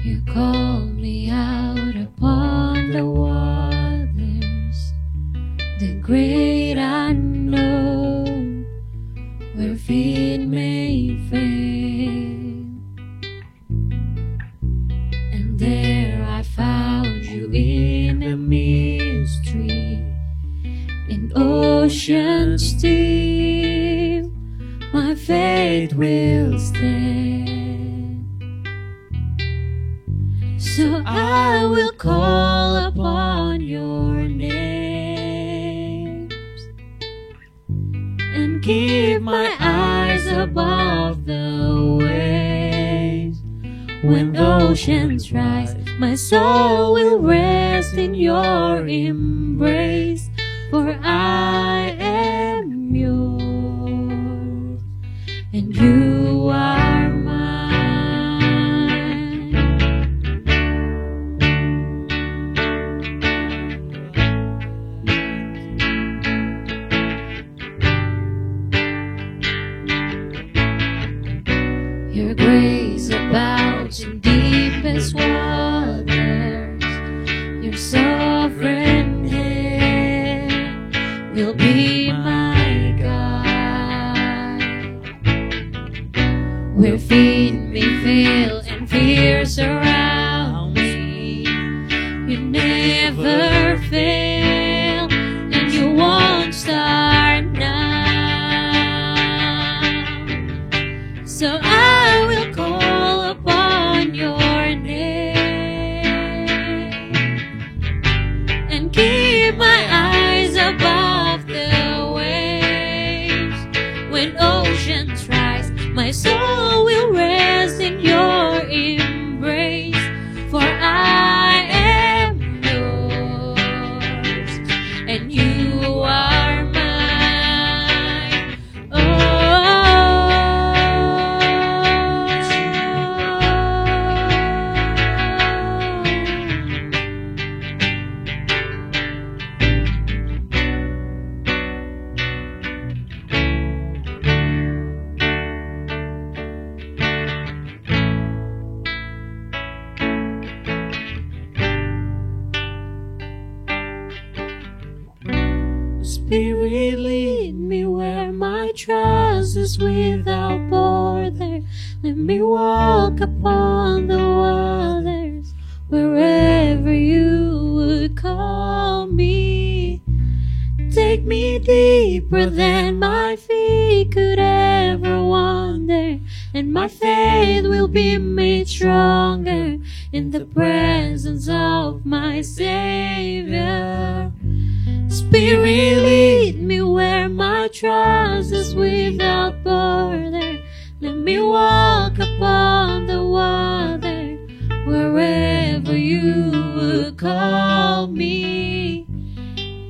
You called me out upon the waters, the great unknown, where feet may fail. And there I found you in the mystery, in ocean still. My faith will stand. So I will call upon your names and keep my eyes above the waves. When oceans rise, my soul will rest in your embrace. For I am yours and you are mine. Your grace abounds in deepest waters. Your sovereign hand will be my guide. Where feet may fail and fear surround me, you never fail and you won't start now. So I will call upon your name and keep my eyes above the waves. When oceans rise, my soul will rest in your embrace. For I am yours and you are mine. Spirit, lead me where my trust is without border. Let me walk upon the waters wherever you would call me. Take me deeper than my feet could ever wander, and my faith will be made stronger in the presence of my Savior. Spirit, lead me where my trust is without border. Let me walk upon the water wherever you would call me.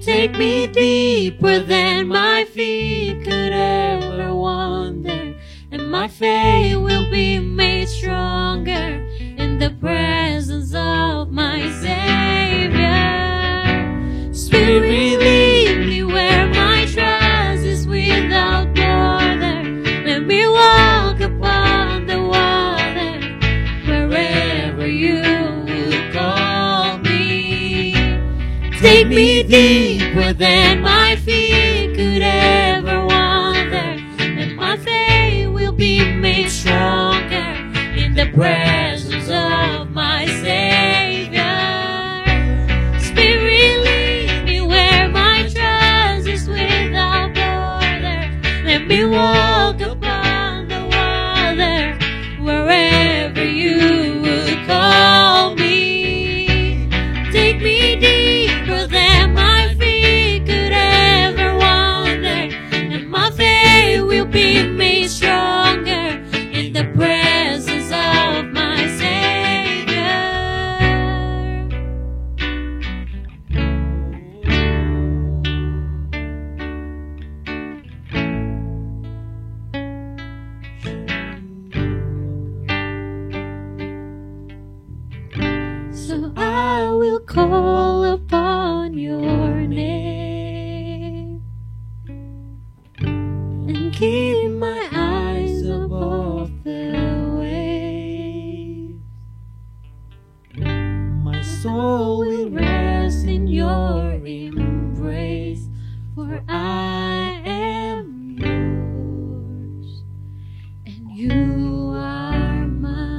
Take me deeper than my feet could ever wander, and my faith will be made stronger in the presence of my Savior. Spirit, lead me where my trust is without border. Let me walk upon the water wherever you will call me. Take me deeper than my feet could ever wander, and my faith will be made stronger in the presence of my Savior. Spirit, lead me where my trust is without border. Let me walk upon the water wherever you would call me. Take me deeper than my feet could ever wander, and my faith will be made stronger in the presence of my your embrace, for I am yours, and you are mine.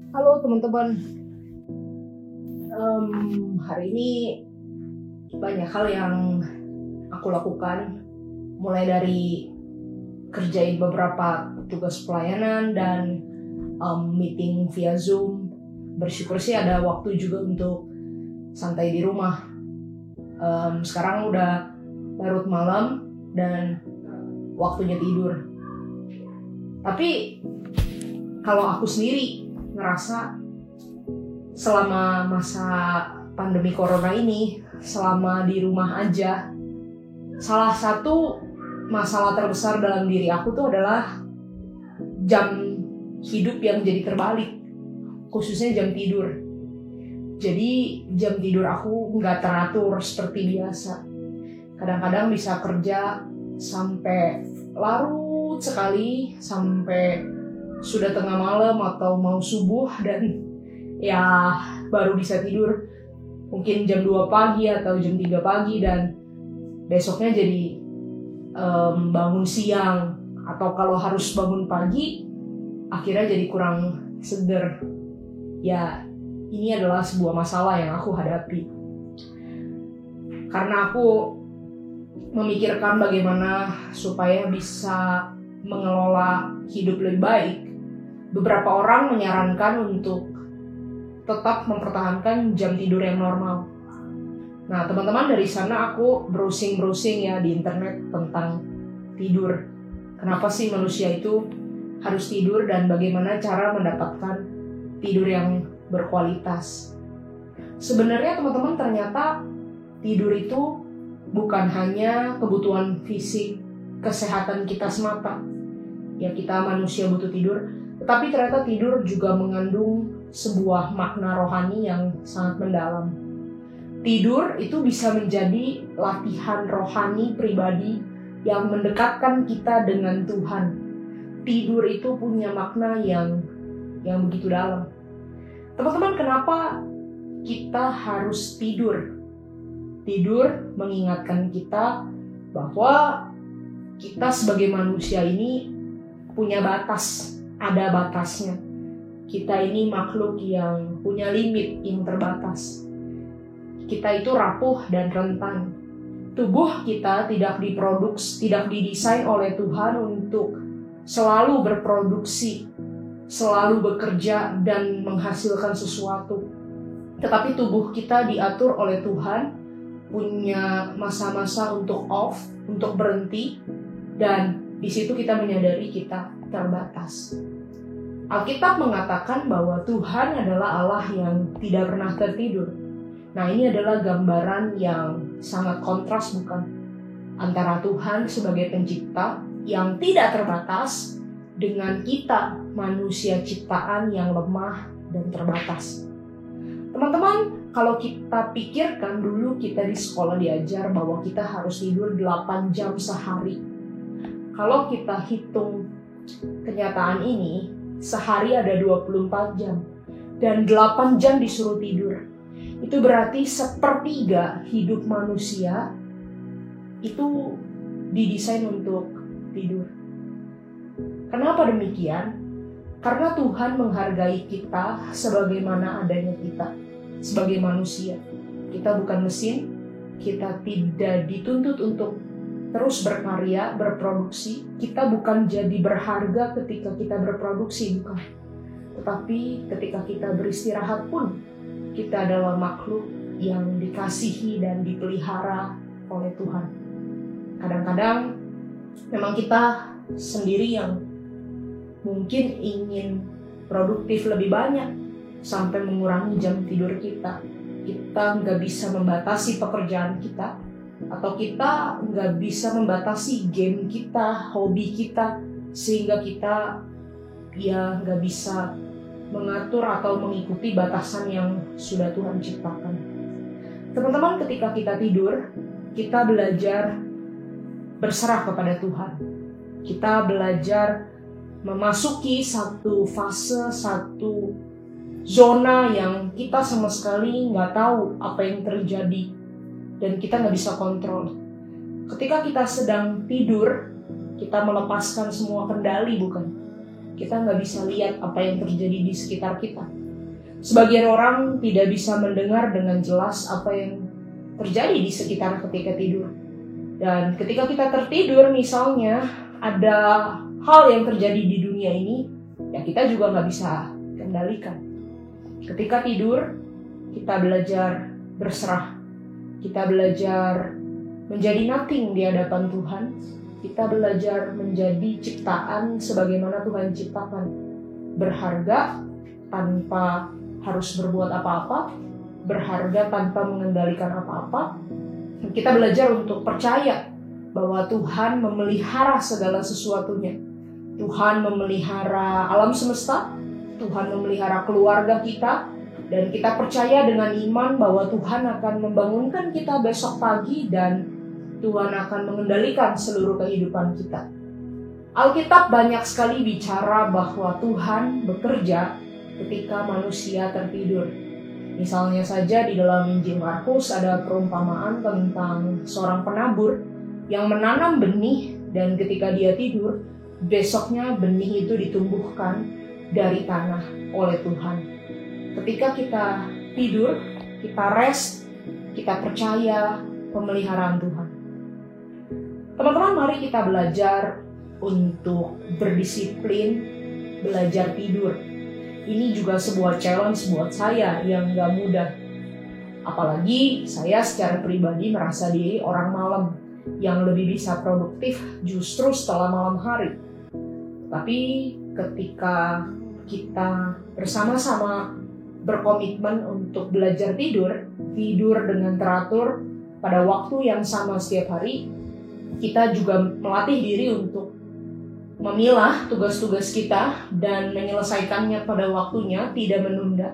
Halo teman-teman, hari ini banyak hal yang aku lakukan, mulai dari kerjain beberapa tugas pelayanan dan meeting via Zoom. Bersyukur sih ada waktu juga untuk santai di rumah. Sekarang udah larut malam dan waktunya tidur. Tapi kalau aku sendiri ngerasa selama masa pandemi corona ini, selama di rumah aja, salah satu masalah terbesar dalam diri aku tuh adalah jam hidup yang jadi terbalik, khususnya jam tidur. Jadi jam tidur aku nggak teratur seperti biasa. Kadang-kadang bisa kerja sampai larut sekali, sampai sudah tengah malam atau mau subuh, dan ya baru bisa tidur mungkin jam 2 pagi atau jam 3 pagi, dan besoknya jadi bangun siang, atau kalau harus bangun pagi akhirnya jadi kurang seger. Ya, ini adalah sebuah masalah yang aku hadapi karena aku memikirkan bagaimana supaya bisa mengelola hidup lebih baik. Beberapa orang menyarankan untuk tetap mempertahankan jam tidur yang normal. Nah, teman-teman, dari sana aku browsing ya di internet tentang tidur. Kenapa sih manusia itu harus tidur dan bagaimana cara mendapatkan tidur yang berkualitas. Sebenarnya teman-teman, ternyata tidur itu bukan hanya kebutuhan fisik, kesehatan kita semata. Ya, kita manusia butuh tidur, tetapi ternyata tidur juga mengandung sebuah makna rohani yang sangat mendalam. Tidur itu bisa menjadi latihan rohani pribadi yang mendekatkan kita dengan Tuhan. Tidur itu punya makna yang begitu dalam. Teman-teman, kenapa kita harus tidur? Tidur mengingatkan kita bahwa kita sebagai manusia ini punya batas, ada batasnya. Kita ini makhluk yang punya limit yang terbatas. Kita itu rapuh dan rentan. Tubuh kita tidak didesain oleh Tuhan untuk selalu berproduksi, selalu bekerja dan menghasilkan sesuatu. Tetapi tubuh kita diatur oleh Tuhan, punya masa-masa untuk off, untuk berhenti, dan di situ kita menyadari kita terbatas. Alkitab mengatakan bahwa Tuhan adalah Allah yang tidak pernah tertidur. Nah, ini adalah gambaran yang sangat kontras, bukan? Antara Tuhan sebagai pencipta yang tidak terbatas dengan kita manusia ciptaan yang lemah dan terbatas. Teman-teman, kalau kita pikirkan, dulu kita di sekolah diajar bahwa kita harus tidur 8 jam sehari. Kalau kita hitung kenyataan ini, sehari ada 24 jam dan 8 jam disuruh tidur. Itu berarti 1/3 hidup manusia itu didesain untuk tidur. Kenapa demikian? Karena Tuhan menghargai kita sebagaimana adanya kita, sebagai manusia. Kita bukan mesin, kita tidak dituntut untuk terus berkarya, berproduksi. Kita bukan jadi berharga ketika kita berproduksi, bukan. Tetapi ketika kita beristirahat pun, kita adalah makhluk yang dikasihi dan dipelihara oleh Tuhan. Kadang-kadang memang kita sendiri yang mungkin ingin produktif lebih banyak sampai mengurangi jam tidur kita. Kita nggak bisa membatasi pekerjaan kita, atau kita nggak bisa membatasi game kita, hobi kita, sehingga kita nggak bisa mengatur atau mengikuti batasan yang sudah Tuhan ciptakan. Teman-teman, ketika kita tidur, kita belajar berserah kepada Tuhan. Kita belajar memasuki satu fase, satu zona yang kita sama sekali nggak tahu apa yang terjadi dan kita nggak bisa kontrol. Ketika kita sedang tidur, kita melepaskan semua kendali, bukan? Kita nggak bisa lihat apa yang terjadi di sekitar kita. Sebagian orang tidak bisa mendengar dengan jelas apa yang terjadi di sekitar ketika tidur. Dan ketika kita tertidur, misalnya ada hal yang terjadi di dunia ini, ya kita juga nggak bisa kendalikan. Ketika tidur, kita belajar berserah. Kita belajar menjadi nothing di hadapan Tuhan. Kita belajar menjadi ciptaan sebagaimana Tuhan ciptakan. Berharga tanpa harus berbuat apa-apa. Berharga tanpa mengendalikan apa-apa. Kita belajar untuk percaya bahwa Tuhan memelihara segala sesuatunya. Tuhan memelihara alam semesta. Tuhan memelihara keluarga kita. Dan kita percaya dengan iman bahwa Tuhan akan membangunkan kita besok pagi dan Tuhan akan mengendalikan seluruh kehidupan kita. Alkitab banyak sekali bicara bahwa Tuhan bekerja ketika manusia tertidur. Misalnya saja di dalam Injil Markus ada perumpamaan tentang seorang penabur yang menanam benih dan ketika dia tidur, besoknya benih itu ditumbuhkan dari tanah oleh Tuhan. Ketika kita tidur, kita rest, kita percaya pemeliharaan Tuhan. Teman-teman, mari kita belajar untuk berdisiplin, belajar tidur. Ini juga sebuah challenge buat saya yang gak mudah. Apalagi saya secara pribadi merasa diri orang malam yang lebih bisa produktif justru setelah malam hari. Tapi ketika kita bersama-sama berkomitmen untuk belajar tidur dengan teratur pada waktu yang sama setiap hari, kita juga melatih diri untuk memilah tugas-tugas kita dan menyelesaikannya pada waktunya, tidak menunda.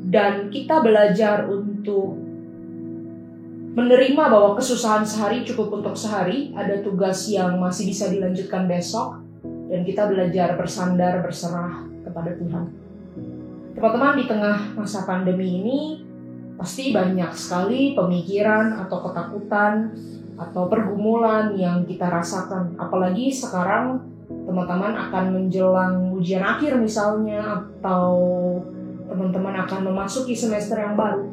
Dan kita belajar untuk menerima bahwa kesusahan sehari cukup untuk sehari, ada tugas yang masih bisa dilanjutkan besok, dan kita belajar bersandar, berserah kepada Tuhan. Teman-teman, di tengah masa pandemi ini, pasti banyak sekali pemikiran atau ketakutan atau pergumulan yang kita rasakan. Apalagi sekarang teman-teman akan menjelang ujian akhir misalnya, atau teman-teman akan memasuki semester yang baru.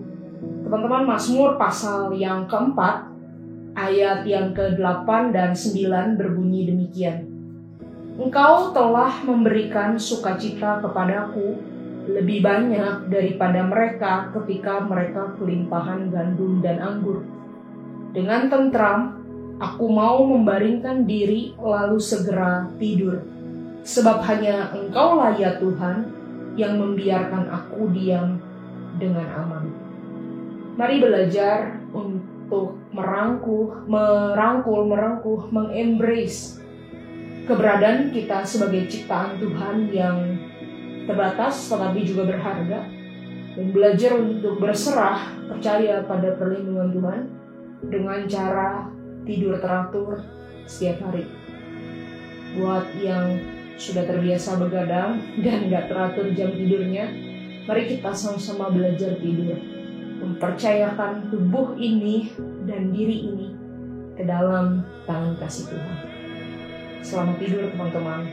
Teman-teman, Mazmur pasal yang keempat, ayat yang ke-8 dan 9 berbunyi demikian. Engkau telah memberikan sukacita kepadaku lebih banyak daripada mereka ketika mereka kelimpahan gandum dan anggur. Dengan tentram, aku mau membaringkan diri lalu segera tidur. Sebab hanya Engkaulah ya Tuhan yang membiarkan aku diam dengan aman. Mari belajar untuk merangkul, mengembrace keberadaan kita sebagai ciptaan Tuhan yang terbatas tetapi juga berharga. Dan belajar untuk berserah, percaya pada perlindungan Tuhan dengan cara tidur teratur setiap hari. Buat yang sudah terbiasa begadang dan gak teratur jam tidurnya, mari kita sama-sama belajar tidur, mempercayakan tubuh ini dan diri ini ke dalam tangan kasih Tuhan. Selamat tidur teman-teman.